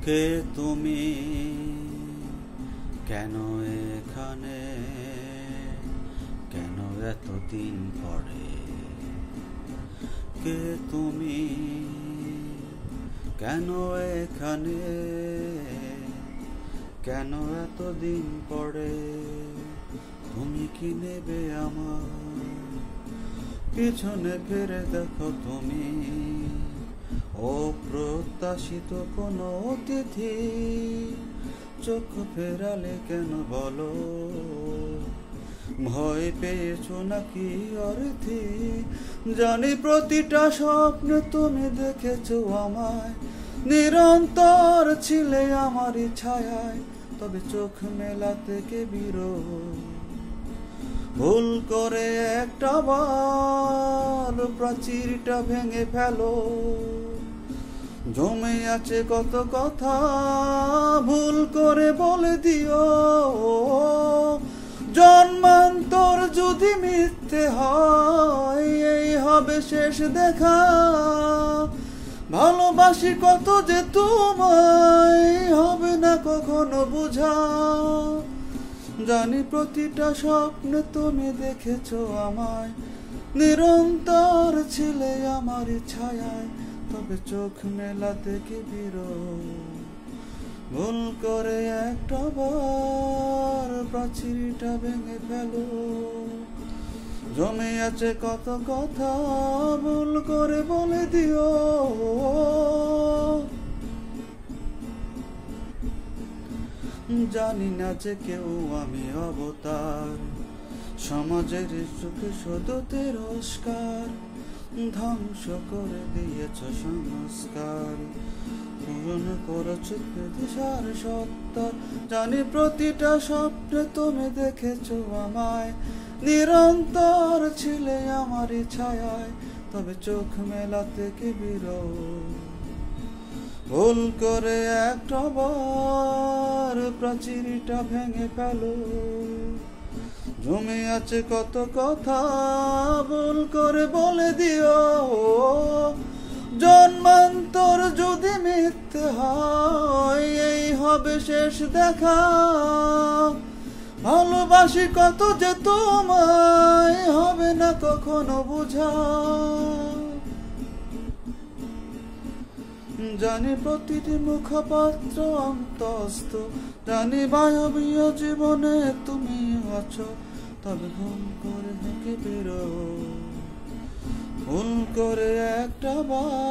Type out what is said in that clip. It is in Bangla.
কে তুমি, কেন এখানে, কেন এতদিন পরে? কে তুমি, কেন এখানে, কেন এতদিন পরে? তুমি কি নেবে আমার পিছনে ফিরে দেখো তুমি, অপ্রত্যাশিত কোনো অতিথি, চোখ ফেরালে কেন বলো? ভয় পেয়েছো নাকি অর্থে? জানি প্রতিটা স্বপ্নে তুমি দেখেছো আমায়, নিরন্তর ছিলে আমারই ছায়ায়, তবে চোখ মেলা থেকে বিরোধ। ভুল করে একটা বার প্রাচীরটা ভেঙে ফেলো, জমে আছে কত কথা, ভুল করে বলে দিও। জন্মান্তর যদি মিথ্যে হয়, এই হবে শেষ দেখা। ভালোবাসি কত যে তোমায়, হবে না কখনো বুঝা। জানি প্রতিটা স্বপ্নে তুমি দেখেছো আমায়, নিরন্তর ছিলে আমারই ছায়ায়, তবে চোখ মেলা থেকে বিরোধ। ভুল করে একটা বার প্রাচীরটা ভেঙে ফেলো, জমে আছে কত কথা, ভুল করে বলে দিও। জানি না যে কেউ আমি অবতার, সমাজের সুখে শুধু তিরস্কার, ধ্বংস করে দিয়েছ সংস্কার, পূরণ করেছ দিশার সত্তর। জানি প্রতিটা স্বপ্নে তুমি দেখেছো আমায়, নিরন্তর ছিলে আমারই ছায়ায়, তবে চোখ মেলা থেকে বিরোধ। ভুল করে একটা বার প্রাচীরটা ভেঙে ফেলো, জমে আছে কত কথা, ভুল করে বলে দিও। জন্মান্তর যদি মিথ্যে হয়, এই হবে শেষ দেখা। ভালোবাসি কত যে তোমায়, হবে না কখনো বুঝা। জানি প্রতিটি মুখপাত্র অন্তস্থ, জানি বায়বীয় জীবনে তুমি আছো, তবে ভুল করে হেঁকে বেরো, ভুল করে একটা বার।